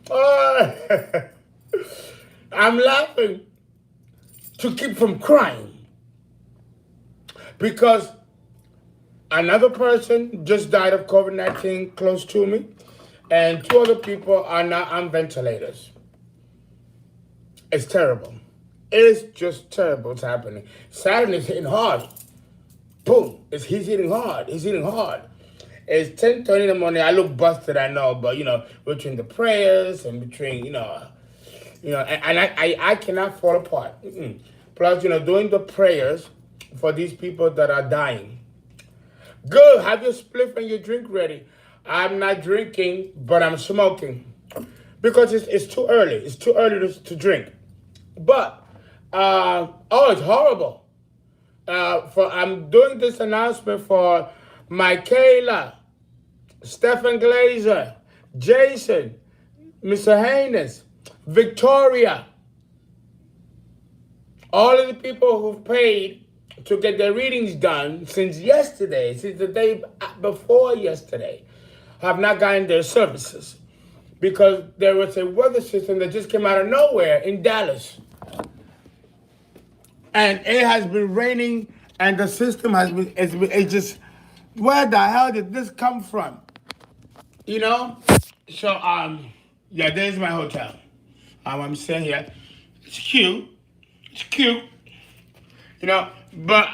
Oh, I'm laughing to keep from crying because another person just died of COVID-19 close to me, and two other people are now on ventilators. It's terrible. It's just terrible what's happening. Saturn is hitting hard. Boom. He's hitting hard. He's hitting hard. It's 10:30 in the morning. I look busted, I know, but between the prayers and between, and I cannot fall apart. Plus, doing the prayers for these people that are dying. Good. Have your spliff and your drink ready. I'm not drinking, but I'm smoking because it's too early. It's too early to drink. But it's horrible. I'm doing this announcement for Michaela, Stephen Glazer, Jason, Mr. Haynes, Victoria, all of the people who've paid to get their readings done since yesterday, since the day before yesterday, have not gotten their services because there was a weather system that just came out of nowhere in Dallas. And it has been raining, and the system has been, it's just, where the hell did this come from? So, yeah, there's my hotel. I'm staying here. It's cute. It's cute. But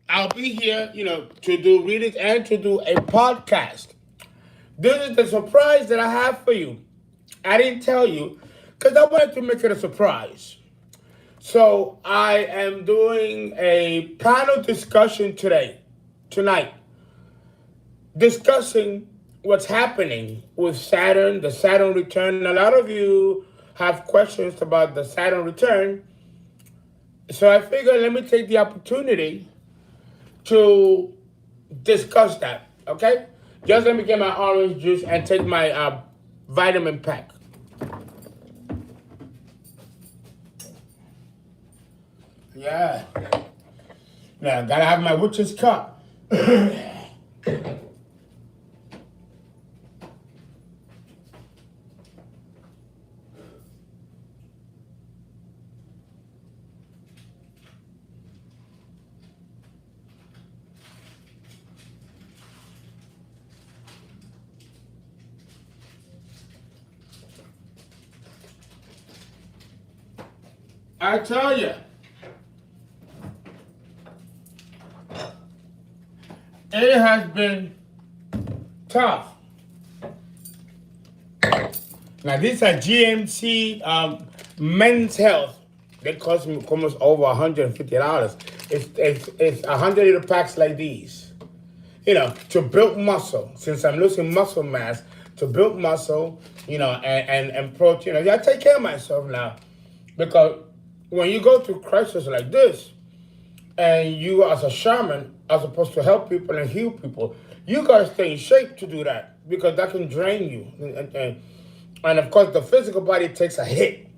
I'll be here, to do readings and to do a podcast. This is the surprise that I have for you. I didn't tell you because I wanted to make it a surprise. So I am doing a panel discussion tonight, discussing what's happening with Saturn, the Saturn return. A lot of you have questions about the Saturn return. So I figured let me take the opportunity to discuss that, okay? Just let me get my orange juice and take my vitamin pack. Yeah. Now, gotta have my witch's cup. I tell you, it has been tough. Now, these are GMC Men's Health. They cost me almost over $150. It's 100 liter packs like these. To build muscle. Since I'm losing muscle mass, to build muscle, and protein. I take care of myself now. Because when you go through crisis like this, and you as a shaman are supposed to help people and heal people, you got to stay in shape to do that because that can drain you. And of course, the physical body takes a hit.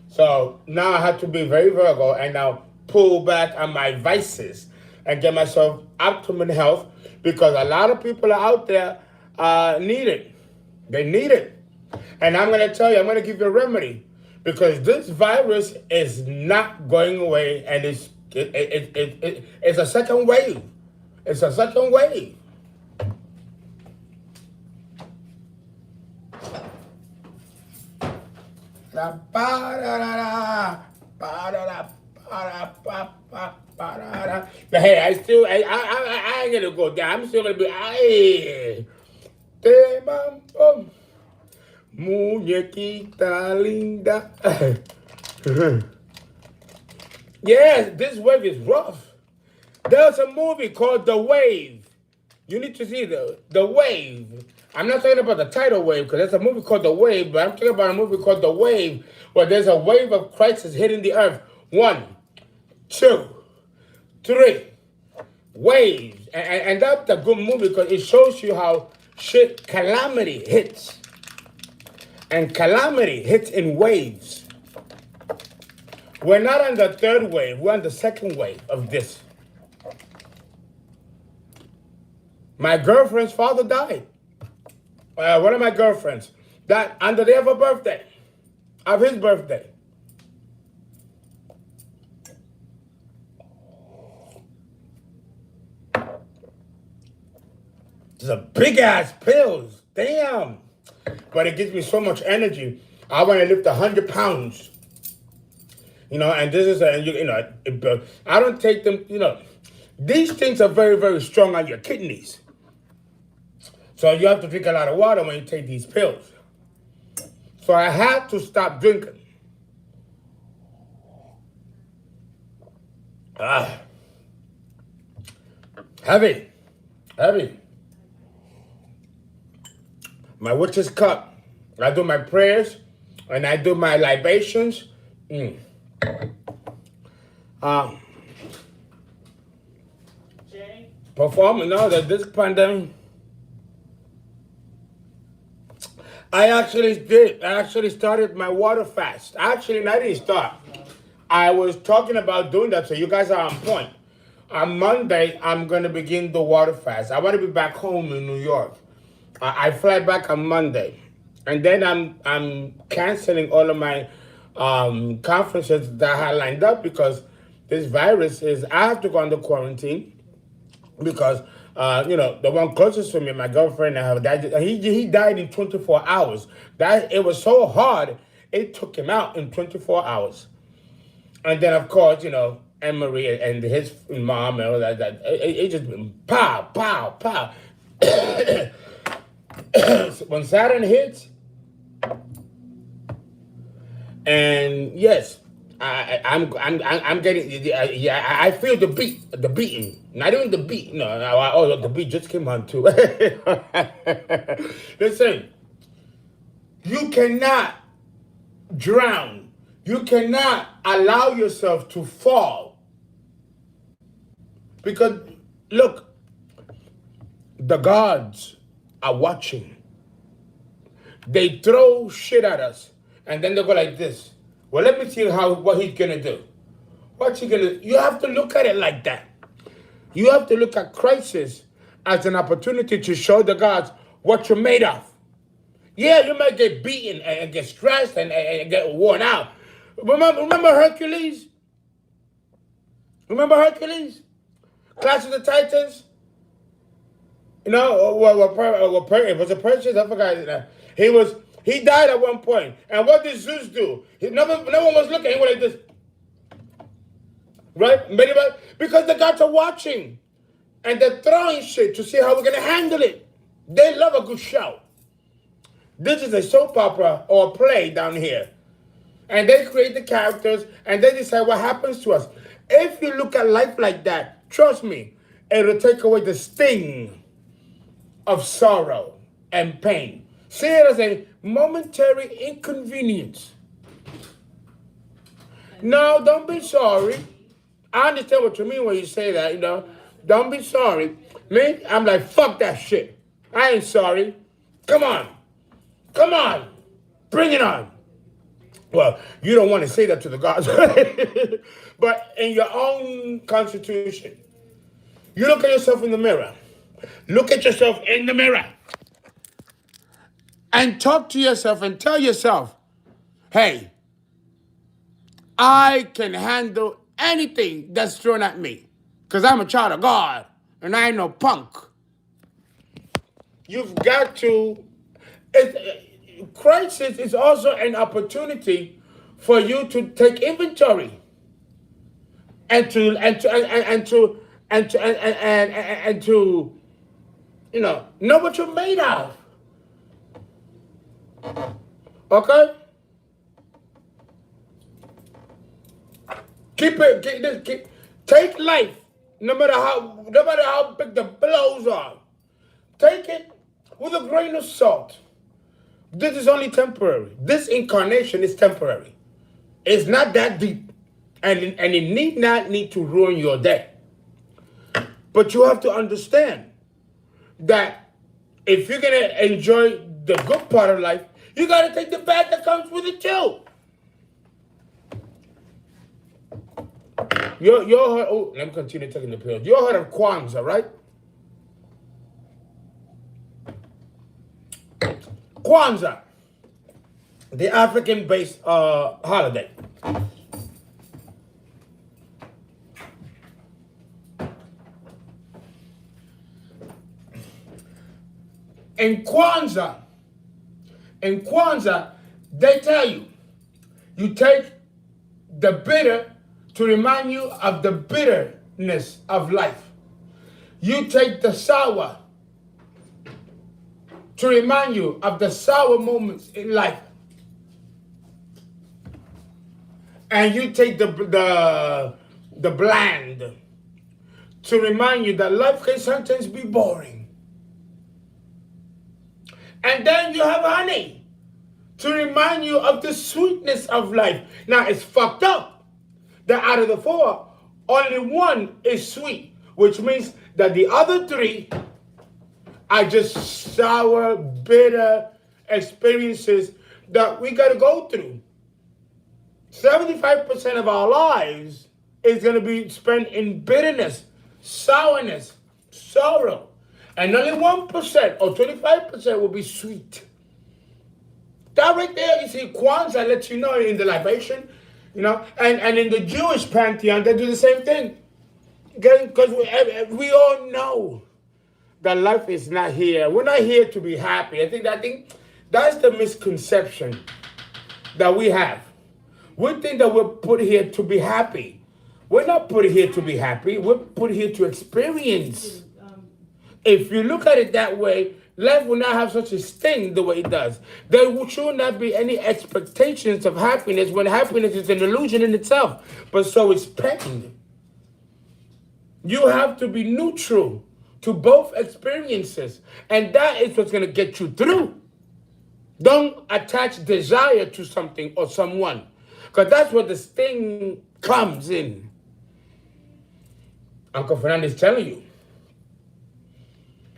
So now I have to be very Virgo and now pull back on my vices and get myself optimum health because a lot of people are out there need it. They need it. And I'm going to tell you, I'm going to give you a remedy because this virus is not going away and it's a second wave. It's a second wave. But hey, I ain't gonna go down. I'm still gonna be muñequita linda. Yes, this wave is rough. There's a movie called The Wave. You need to see the Wave. I'm not talking about the tidal wave because there's a movie called The Wave, but I'm talking about a movie called The Wave where there's a wave of crisis hitting the earth. 1, 2, 3 waves. And that's a good movie because it shows you how calamity hits. And calamity hits in waves. We're not on the third wave. We're on the second wave of this. My girlfriend's father died. One of my girlfriends died on the day of her birthday, of his birthday. It's a big ass pills. Damn. But it gives me so much energy. I want to lift 100 pounds. And this is, I don't take them, these things are very, very strong on your kidneys. So you have to drink a lot of water when you take these pills. So I had to stop drinking. Heavy. My witch's cup. I do my prayers and I do my libations. Performing now that this pandemic. I actually started my water fast. Actually, I didn't start. I was talking about doing that, so you guys are on point. On Monday, I'm going to begin the water fast. I want to be back home in New York. I fly back on Monday. And then I'm canceling all of my conferences that I had lined up because this virus I have to go under quarantine because, the one closest to me, my girlfriend, he died in 24 hours. It was so hard, it took him out in 24 hours. And then, of course, Emery and his mom and all that, it just pow, pow, pow. When Saturn hits, and yes, I'm getting, I feel the beating. Not even the beat. No, the beat just came on too. Listen, you cannot drown. You cannot allow yourself to fall. Because, look, the gods are watching. They throw shit at us. And then they go like this. Well, let me see what he's going to do. What's he going to do? You have to look at it like that. You have to look at crisis as an opportunity to show the gods what you're made of. Yeah, you might get beaten and get stressed and get worn out. Remember Hercules? Remember Hercules? Clash of the Titans? It was a Perseus? I forgot. He died at one point. And what did Zeus do? No one was looking. He went like this. Right? Because the gods are watching. And they're throwing shit to see how we're going to handle it. They love a good show. This is a soap opera or a play down here. And they create the characters and they decide what happens to us. If you look at life like that, trust me, it'll take away the sting of sorrow and pain. See it as a momentary inconvenience. No, don't be sorry. I understand what you mean when you say that, Don't be sorry. Me, I'm like, fuck that shit. I ain't sorry. Come on. Bring it on. Well, you don't want to say that to the gods. But in your own constitution, you look at yourself in the mirror. Look at yourself in the mirror. And talk to yourself and tell yourself, hey, I can handle anything that's thrown at me. Because I'm a child of God. And I ain't no punk. You've got to... Crisis is also an opportunity for you to take inventory and to know what you're made of. Okay? Take life, no matter how big the blows are. Take it with a grain of salt. This is only temporary. This incarnation is temporary. It's not that deep. And it need not to ruin your day. But you have to understand that if you're going to enjoy the good part of life, you got to take the bad that comes with it too. Let me continue taking the pills. You heard of Kwanzaa, right? Kwanzaa, the African-based holiday. In Kwanzaa, they tell you, you take the bitter to remind you of the bitterness of life. You take the sour to remind you of the sour moments in life. And you take the bland to remind you that life can sometimes be boring. And then you have honey to remind you of the sweetness of life. Now, it's fucked up that out of the four, only one is sweet, which means that the other three are just sour, bitter experiences that we got to go through. 75% of our lives is going to be spent in bitterness, sourness, sorrow. And only 1% or 25% will be sweet. That right there, you see, Kwanzaa lets you know in the libation, you know, and in the Jewish pantheon, they do the same thing. Because we all know that life is not here. We're not here to be happy. I think that's the misconception that we have. We think that we're put here to be happy. We're not put here to be happy. We're put here to experience. If you look at it that way, life will not have such a sting the way it does. There should not be any expectations of happiness when happiness is an illusion in itself. But so is pain. You have to be neutral to both experiences. And that is what's going to get you through. Don't attach desire to something or someone. Because that's where the sting comes in. Uncle Fernando is telling you.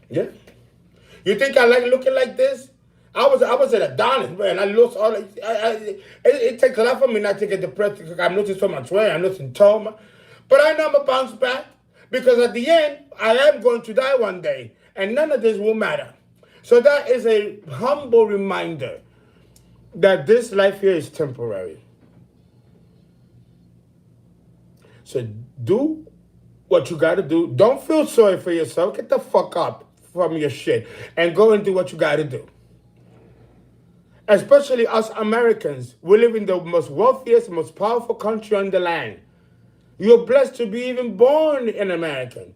Yeah. You think I like looking like this? I was at a Adonis, man. I lost all. It takes a lot for me not to get depressed because I'm losing so much weight. I'm losing tone. But I know I'm going to bounce back because at the end, I am going to die one day. And none of this will matter. So that is a humble reminder that this life here is temporary. So do what you got to do. Don't feel sorry for yourself. Get the fuck up from your shit and go and do what you got to do. Especially us Americans. We live in the most wealthiest, most powerful country on the land. You're blessed to be even born an American.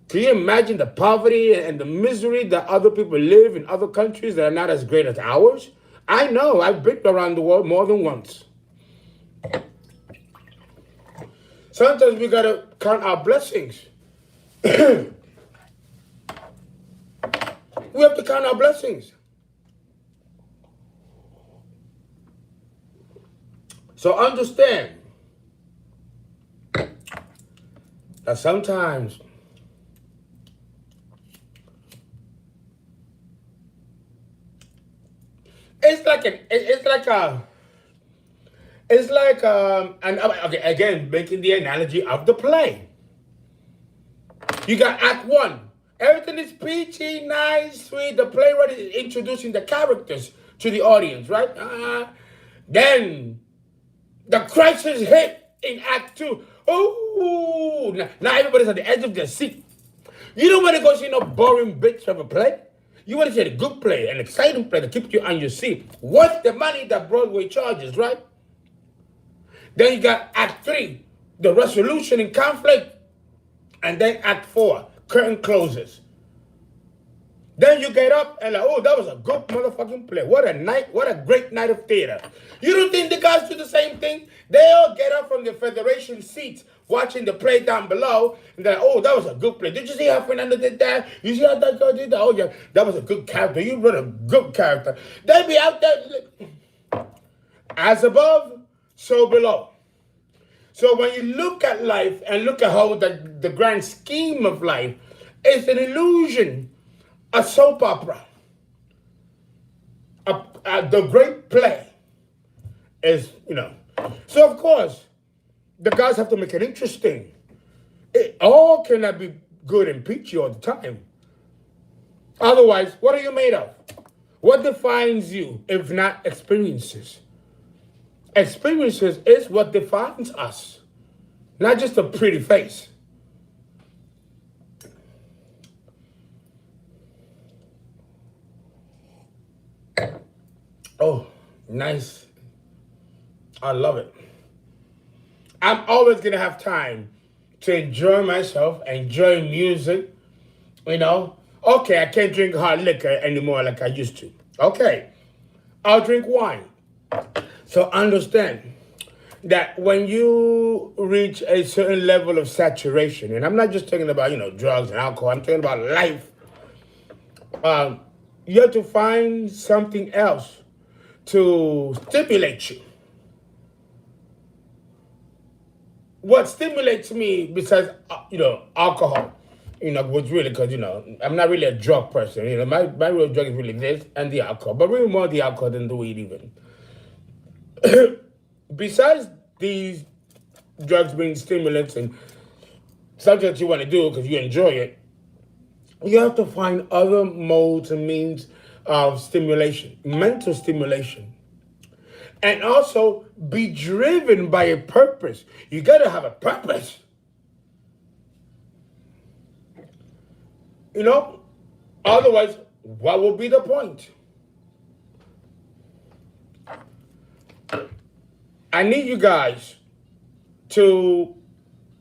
Can you imagine the poverty and the misery that other people live in other countries that are not as great as ours? I know. I've been around the world more than once. Sometimes we got to count our blessings. We have to count our blessings. So understand that sometimes okay, again, making the analogy of the play. You got Act 1. Everything is peachy, nice, sweet. The playwright is introducing the characters to the audience, right? Then the crisis hit in Act 2. Oh, now everybody's at the edge of their seat. You don't want to go see no boring bits of a play. You want to see a good play, an exciting play that keeps you on your seat. What's the money that Broadway charges, right? Then you got Act 3, the resolution in conflict. And then Act 4, curtain closes. Then you get up and like, oh, that was a good motherfucking play. What a night, what a great night of theater. You don't think the guys do the same thing? They all get up from the Federation seats watching the play down below. And they're like, oh, that was a good play. Did you see how Fernando did that? You see how that girl did that? Oh, yeah, that was a good character. You wrote a good character. They be out there, as above, so below. So when you look at life and look at how the grand scheme of life, it's an illusion, a soap opera. The great play is, you know. So, of course, the guys have to make it interesting. It all cannot be good and peachy all the time. Otherwise, what are you made of? What defines you if not experiences? Experiences is what defines us, not just a pretty face. Oh, nice. I love it. I'm always going to have time to enjoy myself, enjoy music, you know. Okay, I can't drink hard liquor anymore like I used to. Okay, I'll drink wine. So understand that when you reach a certain level of saturation, and I'm not just talking about, drugs and alcohol, I'm talking about life, um, you have to find something else to stimulate you. What stimulates me besides, alcohol, was really because, I'm not really a drug person. My real drug is really this and the alcohol, but really more the alcohol than the weed even. Besides these drugs being stimulants and something that you want to do because you enjoy it, you have to find other modes and means of stimulation, mental stimulation. And also be driven by a purpose. You got to have a purpose. Otherwise, what will be the point? I need you guys to,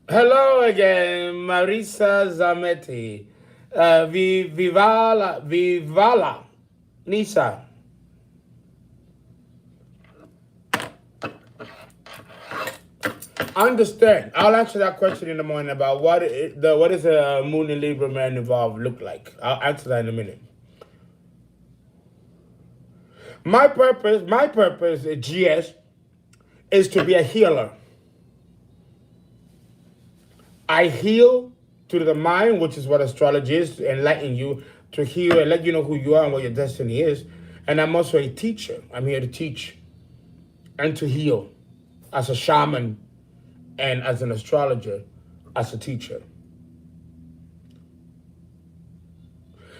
hello again, Marisa Zametti, Vivala, Nisa. Understand. I'll answer that question in the morning about what is a Moon and Libra man involved look like. I'll answer that in a minute. My purpose at GS is to be a healer. I heal to the mind, which is what astrology is, to enlighten you, to heal and let you know who you are and what your destiny is. And I'm also a teacher. I'm here to teach and to heal as a shaman and as an astrologer, as a teacher.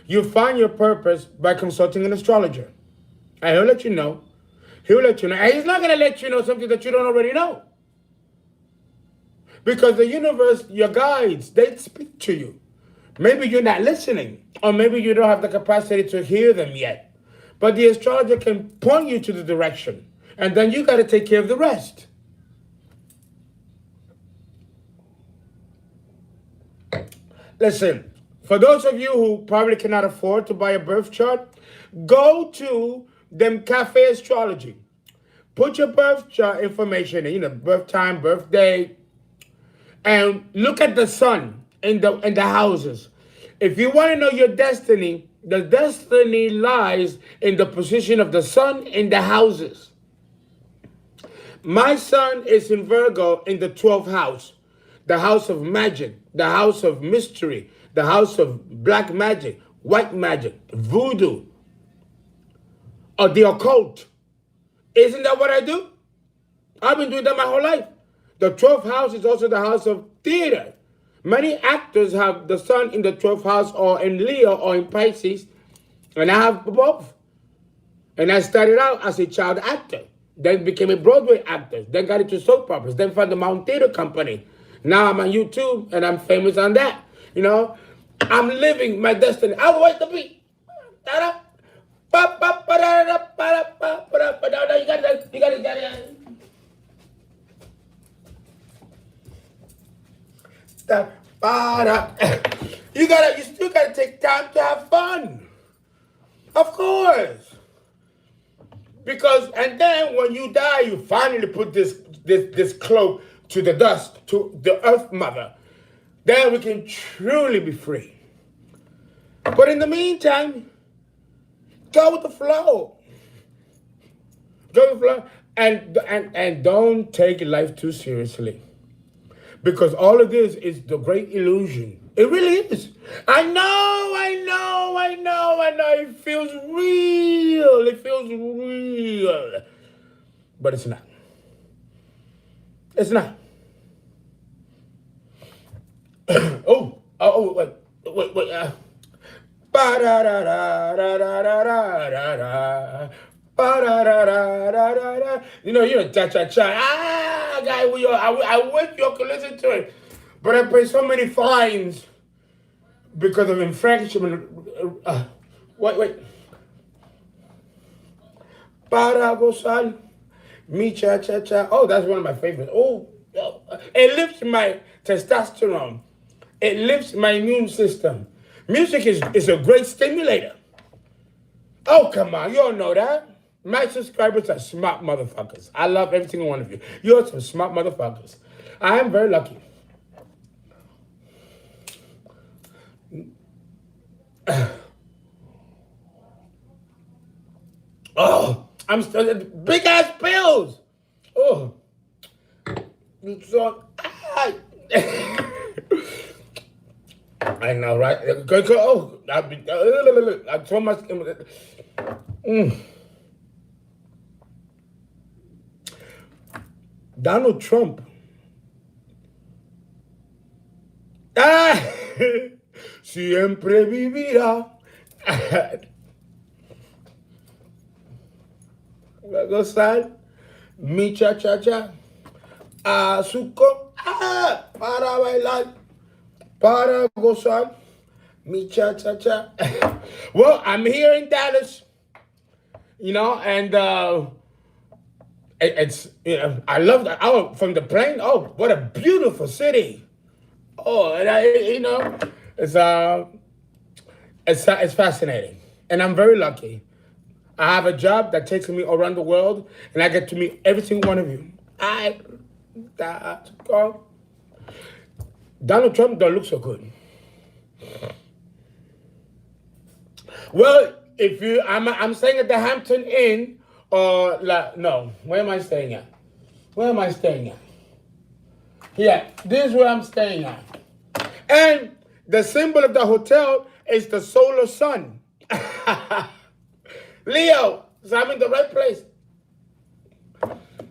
You find your purpose by consulting an astrologer. And he'll let you know. He'll let you know. And he's not going to let you know something that you don't already know. Because the universe, your guides, they speak to you. Maybe you're not listening. Or maybe you don't have the capacity to hear them yet. But the astrologer can point you to the direction. And then you got to take care of the rest. Listen, for those of you who probably cannot afford to buy a birth chart, go to them Cafe Astrology. Put your birth chart information in, birth time, birthday, and look at the sun in the houses. If you want to know your destiny, the destiny lies in the position of the sun in the houses. My sun is in Virgo in the 12th house. The house of magic, the house of mystery, the house of black magic, white magic, voodoo, or the occult. Isn't that what I do? I've been doing that my whole life. The 12th house is also the house of theater. Many actors have the sun in the 12th house or in Leo or in Pisces, and I have both. And I started out as a child actor, then became a Broadway actor, then got into soap operas, then found the Mountain Theater Company. Now I'm on YouTube, and I'm famous on that. I'm living my destiny. I'll wait the beat. You got it. You still gotta take time to have fun. Of course. And then when you die, you finally put this cloak to the dust, to the earth mother. Then we can truly be free. But in the meantime, go with the flow. Go with the flow. And don't take life too seriously. Because all of this is the great illusion. It really is. I know. It feels real. But it's not. It's not. Wait. Ba-da-da-da-da-da-da-da-da. Ba-da-da-da-da-da-da. Cha-cha-cha. Ah, guy, I wish you could listen to it. But I pay so many fines because of infraction. Wait. Para gozar, mi cha-cha-cha. Oh, that's one of my favorites. It lifts my testosterone. It lifts my immune system. Music is a great stimulator. Oh, come on. You all know that. My subscribers are smart motherfuckers. I love every single one of you. You're some smart motherfuckers. I am very lucky. Oh, I'm still big ass pills. Oh, so I know, right? Oh, I told my. Donald Trump. Siempre vivirá. Va a gozar mi cha-cha-cha. Azúcar. Para bailar. Para gozar mi cha-cha-cha. Well, I'm here in Dallas, and it's, I love that. Oh, from the plane. Oh, what a beautiful city. Oh, and it's fascinating, and I'm very lucky. I have a job that takes me around the world, and I get to meet every single one of you. Donald Trump don't look so good. Well, I'm staying at the Hampton Inn, no, where am I staying at? Yeah, this is where I'm staying at. And the symbol of the hotel is the solar sun. Leo, so I'm in the right place.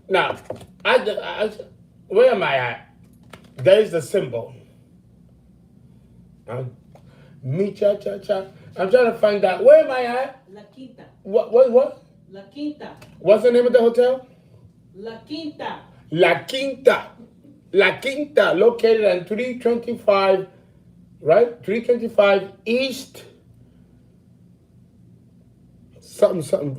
Now, where am I at? There's the symbol. Mi cha-cha-cha. I'm trying to find out. Where am I at? La Quinta. What? La Quinta. What's the name of the hotel? La Quinta. La Quinta. La Quinta, located on 325, right? 325 East. Something.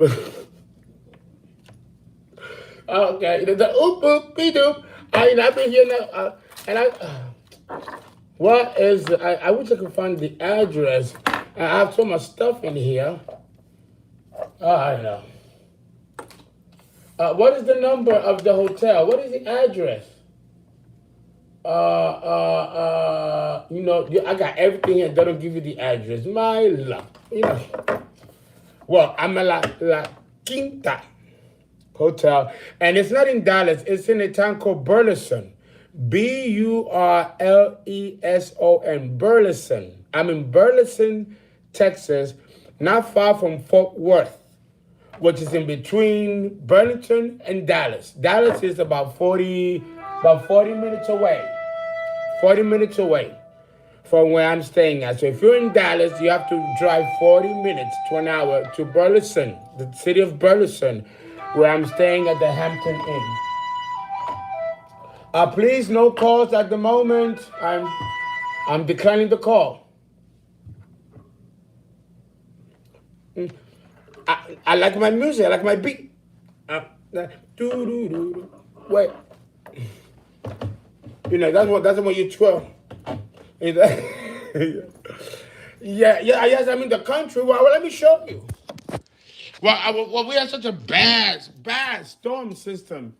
Okay, the oop-oop-be-doop. I've been here now, I wish I could find the address. I have so much stuff in here. I don't know. What is the number of the hotel? What is the address? I got everything here that don't give you the address. My luck, Well, I'm at La Quinta Hotel, and it's not in Dallas. It's in a town called Burleson. Burleson. Burleson. I'm in Burleson, Texas, not far from Fort Worth, which is in between Burlington and Dallas. Dallas is about 40 minutes away. 40 minutes away from where I'm staying at. So if you're in Dallas, you have to drive 40 minutes to an hour to Burleson, the city of Burleson, where I'm staying at the Hampton Inn. Please, no calls at the moment. I'm declining the call. I like my music. I like my beat. Wait. That's what you twirl. Yes, I'm in the country. Well, let me show you. Well, we have such a bad storm system.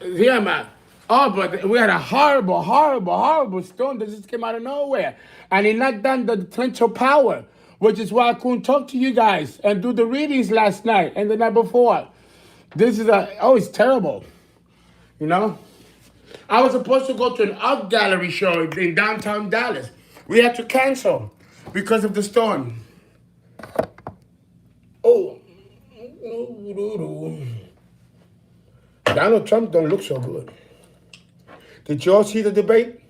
Here, man. Oh, but we had a horrible storm that just came out of nowhere. And it knocked down the torrential power, which is why I couldn't talk to you guys and do the readings last night and the night before. It's terrible. I was supposed to go to an art gallery show in downtown Dallas. We had to cancel because of the storm. Oh. Donald Trump don't look so good. Did you all see the debate?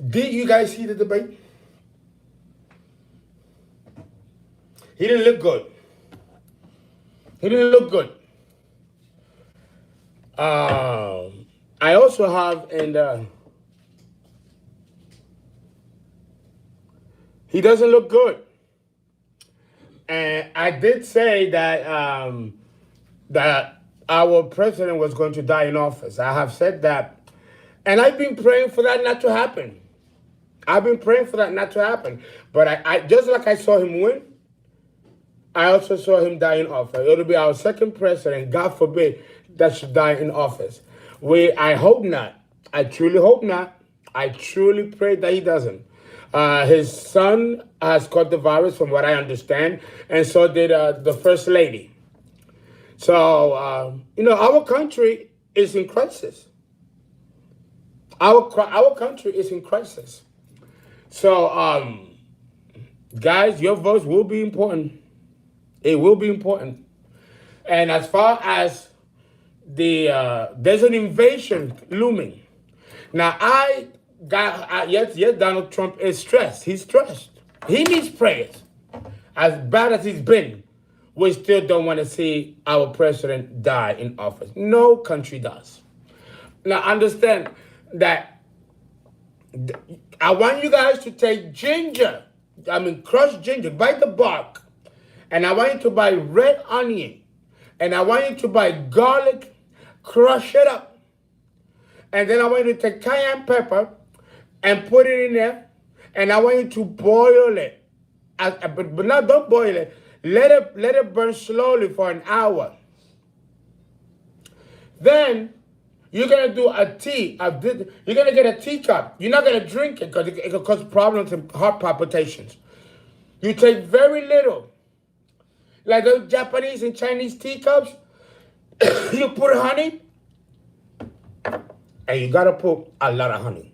Did you guys see the debate? He didn't look good. He didn't look good. I also have, and he doesn't look good. And I did say that that our president was going to die in office. I have said that, and I've been praying for that not to happen. I've been praying for that not to happen. But I just like I saw him win, I also saw him die in office. It'll be our second president, God forbid, that should die in office. I hope not. I truly hope not. I truly pray that he doesn't. His son has caught the virus, from what I understand, and so did the first lady. So, our country is in crisis. Our country is in crisis. So, guys, your votes will be important. It will be important. And as far as there's an invasion looming. Now, yes, Donald Trump is stressed. He's stressed. He needs prayers. As bad as he's been, we still don't want to see our president die in office. No country does. Now, understand that I want you guys to take ginger. Crushed ginger, bite the bark. And I want you to buy red onion. And I want you to buy garlic, crush it up. And then I want you to take cayenne pepper and put it in there. And I want you to boil it. But don't boil it. Let it burn slowly for an hour. Then you're going to do a tea. You're going to get a teacup. You're not going to drink it because it could cause problems and heart palpitations. You take very little. Like those Japanese and Chinese teacups. You put honey. And you got to put a lot of honey.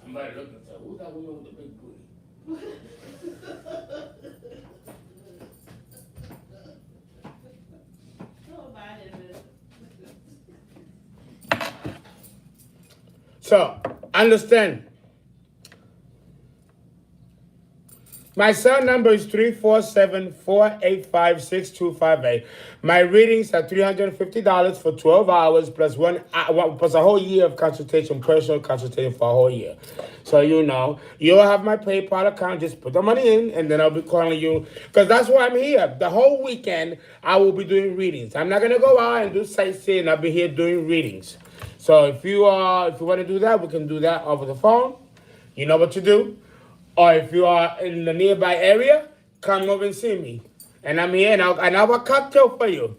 Somebody looked and said, who's that woman with the big booty? So, understand. My cell number is 347-485-6258. My readings are $350 for 12 hours plus plus a whole year of consultation, personal consultation for a whole year. So you'll have my PayPal account. Just put the money in, and then I'll be calling you because that's why I'm here. The whole weekend I will be doing readings. I'm not gonna go out and do sightseeing. I'll be here doing readings. So if you want to do that, we can do that over the phone. You know what to do. Or if you are in the nearby area, come over and see me. And I'm here, and I have a cocktail for you.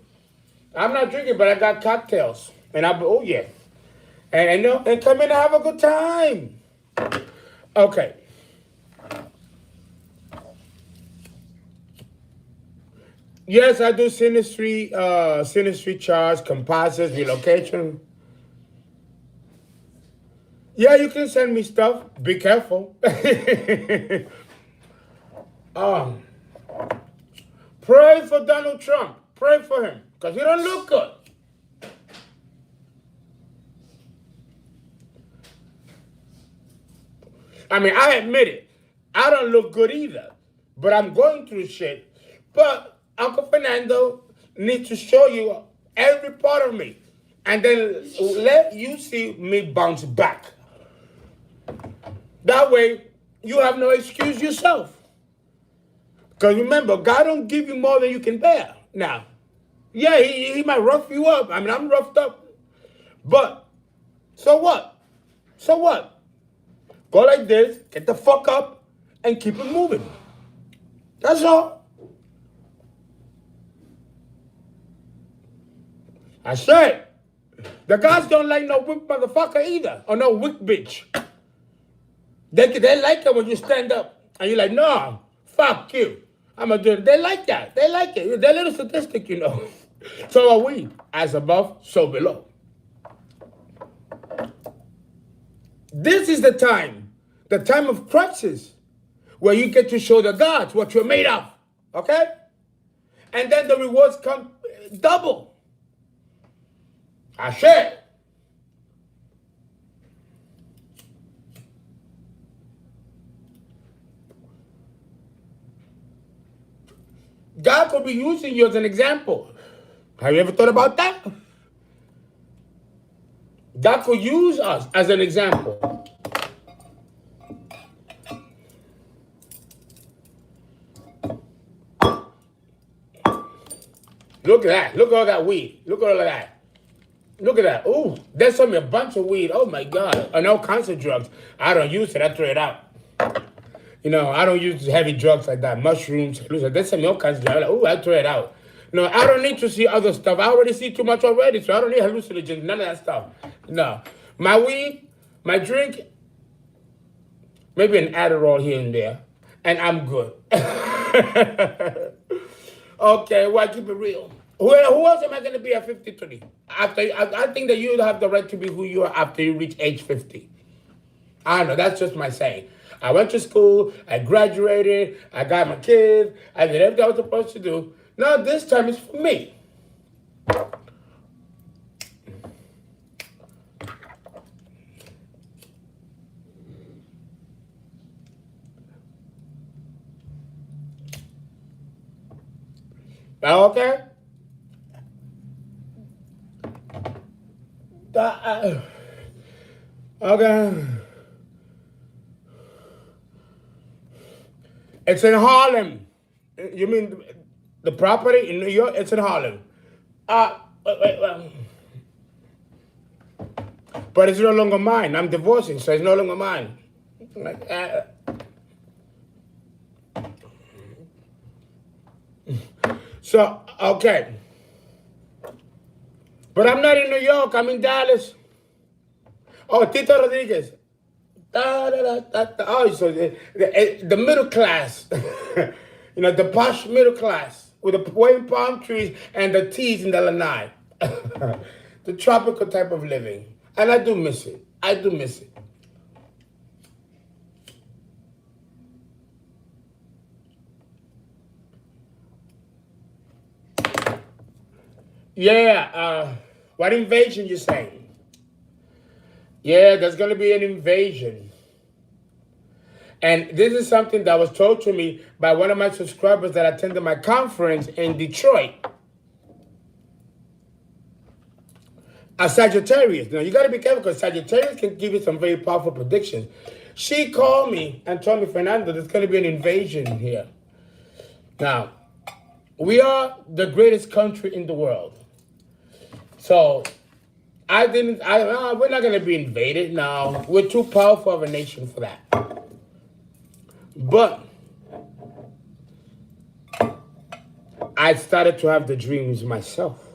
I'm not drinking, but I got cocktails. And and come in and have a good time. Okay. Yes, I do sinistry charge, composites, relocation. Yeah, you can send me stuff. Be careful. Pray for Donald Trump. Pray for him. Because he don't look good. I admit it. I don't look good either. But I'm going through shit. But Uncle Fernando needs to show you every part of me. And then let you see me bounce back. That way, you have no excuse yourself. Because remember, God don't give you more than you can bear. Now, yeah, he might rough you up. I'm roughed up. But, so what? So what? Go like this, get the fuck up, and keep it moving. That's all. I said, the guys don't like no whip motherfucker either, or no wick bitch. They like it when you stand up and you're like, no, fuck you. I'm going to do it. They like that. They like it. They're a little sadistic, So are we. As above, so below. This is the time the time of crisis, where you get to show the gods what you're made of. Okay? And then the rewards come double. I share. God could be using you as an example. Have you ever thought about that? God could use us as an example. Look at that. Look at all that weed. Look at all of that. Look at that. Ooh, there's a bunch of weed. Oh my God. And all kinds of drugs. I don't use it. I throw it out. You know, I don't use heavy drugs like that. Mushrooms. There's some all kinds of drugs. Oh, I throw it out. No, I don't need to see other stuff. I already see too much already, so I don't need hallucinogens. None of that stuff. No. My weed, my drink, maybe an Adderall here and there, and I'm good. Okay, well, keep it real. Who else am I going to be at 53? I think that you have the right to be who you are after you reach age 50. I don't know. That's just my saying. I went to school. I graduated. I got my kids. I did everything I was supposed to do. Now this time it's for me. Okay? Okay. It's in Harlem. You mean the property in New York? It's in Harlem. But it's no longer mine. I'm divorcing, so it's no longer mine. So, okay. But I'm not in New York. I'm in Dallas. Oh, Tito Rodriguez. Oh, so the middle class. You know, the posh middle class with the waving palm trees and the teas in the lanai. The tropical type of living. And I do miss it. I do miss it. Yeah, what invasion you saying? Yeah, there's going to be an invasion. And this is something that was told to me by one of my subscribers that attended my conference in Detroit. A Sagittarius. Now, you got to be careful because Sagittarius can give you some very powerful predictions. She called me and told me, Fernando, there's going to be an invasion here. Now, we are the greatest country in the world. So, we're not going to be invaded. No, we're too powerful of a nation for that. But I started to have the dreams myself.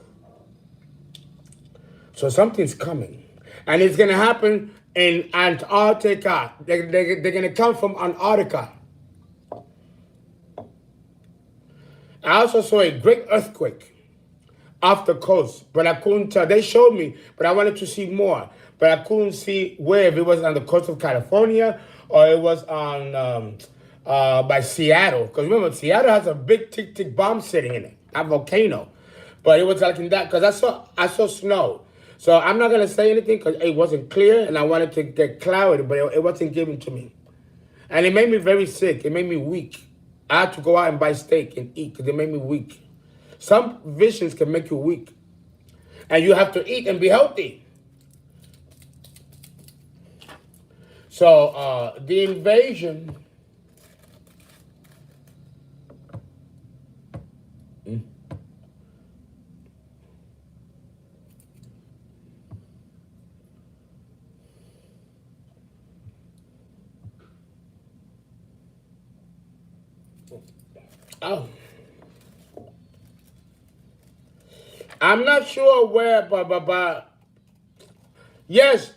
So something's coming. And it's going to happen in Antarctica. They're going to come from Antarctica. I also saw a great earthquake off the coast, but I couldn't tell. They showed me, but I wanted to see more. But I couldn't see where, if it was on the coast of California or it was on by Seattle. Because remember, Seattle has a big tick-tick bomb sitting in it, a volcano. But it was like in that, because I saw snow. So I'm not going to say anything because it wasn't clear and I wanted to get clarity, but it wasn't given to me. And it made me very sick. It made me weak. I had to go out and buy steak and eat because it made me weak. Some visions can make you weak. And you have to eat and be healthy. So the invasion... Oh. I'm not sure where, but yes.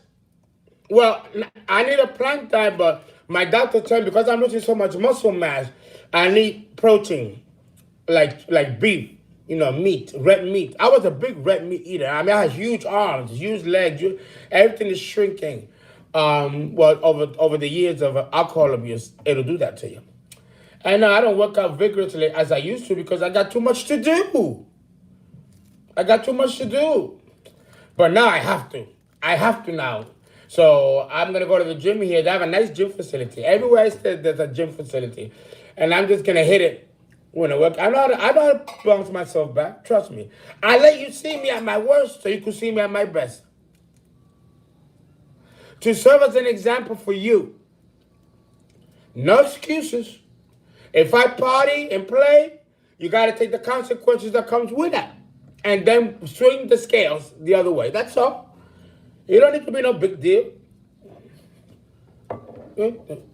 Well, I need a plant diet, but my doctor told me because I'm losing so much muscle mass, I need protein, like beef, meat, red meat. I was a big red meat eater. I mean, I had huge arms, huge legs. Everything is shrinking. Well, over the years of alcohol abuse, it'll do that to you. And now I don't work out vigorously as I used to because I got too much to do. I got too much to do. But now I have to. I have to now. So I'm going to go to the gym here. They have a nice gym facility. Everywhere I stay, there's a gym facility. And I'm just going to hit it when I work. I know how to bounce myself back. Trust me. I let you see me at my worst so you can see me at my best. To serve as an example for you. No excuses. If I party and play, you got to take the consequences that comes with that. And then swing the scales the other way. That's all. You don't need to be no big deal.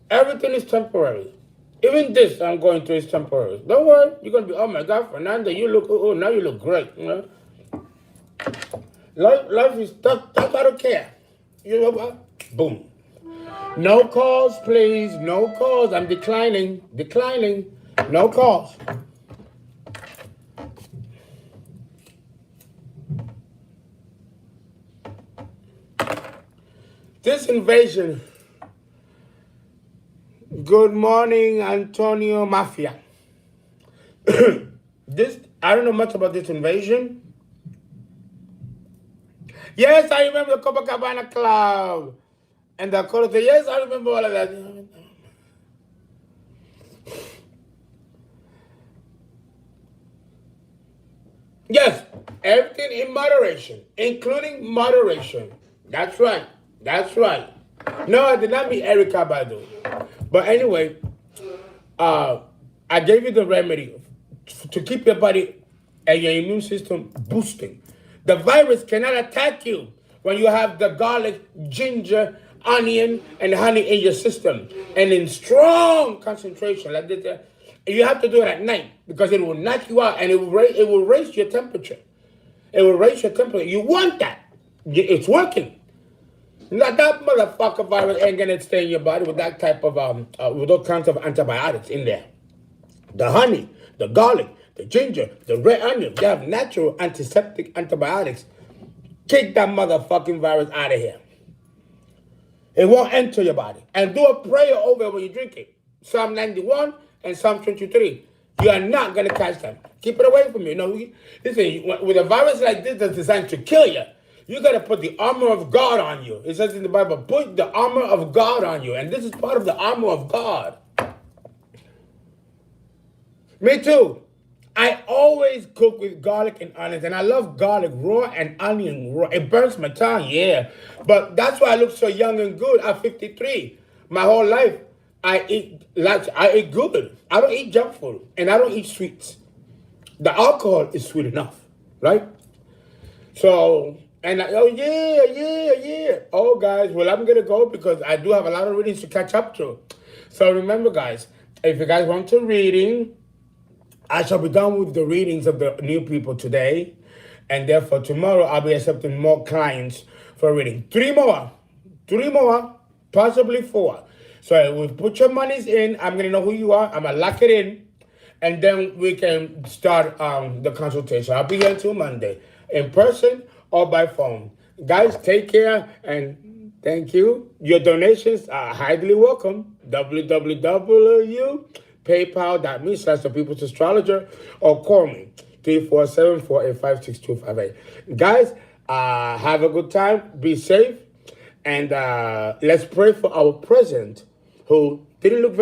Everything is temporary. Even this I'm going through is temporary. Don't worry. You're going to be, oh my God, Fernando, you look, oh, now you look great. You know? Life is tough. I don't care. You know what? Boom. No calls, please. No calls. I'm declining. No calls. This invasion. Good morning, Antonio Mafia. I don't know much about this invasion. Yes, I remember the Copacabana Club. And the Colo. Yes, I remember all of that. Yes, everything in moderation, including moderation. That's right. No, I did not meet Erica Badu. But anyway, I gave you the remedy to keep your body and your immune system boosting. The virus cannot attack you when you have the garlic, ginger, onion, and honey in your system. And in strong concentration like this. You have to do it at night because it will knock you out and it will raise your temperature. It will raise your temperature. You want that. It's working. Now, that motherfucker virus ain't gonna stay in your body with that type of with those kinds of antibiotics in there. The honey, the garlic, the ginger, the red onion, they have natural antiseptic antibiotics. Kick that motherfucking virus out of here. It won't enter your body. And do a prayer over it when you drink it. Psalm 91 and Psalm 23. You are not gonna catch them. Keep it away from you. No, listen, with a virus like this that's designed to kill you, you got to put the armor of God on you. It says in the Bible, put the armor of God on you. And this is part of the armor of God. Me too. I always cook with garlic and onions. And I love garlic raw and onion raw. It burns my tongue, yeah. But that's why I look so young and good at 53. My whole life, I eat good. I don't eat junk food. And I don't eat sweets. The alcohol is sweet enough, right? So... And yeah. Oh, guys, well, I'm going to go because I do have a lot of readings to catch up to. So remember, guys, if you guys want to reading, I shall be done with the readings of the new people today. And therefore, tomorrow, I'll be accepting more clients for reading. Three more, possibly 4. So we put your monies in. I'm going to know who you are. I'm going to lock it in. And then we can start the consultation. I'll be here until Monday in person or by phone. Guys, take care and thank you. Your donations are highly welcome. www.paypal.me/the people's astrologer or call me 347-485-6258. Guys, have a good time. Be safe. And let's pray for our president who didn't look very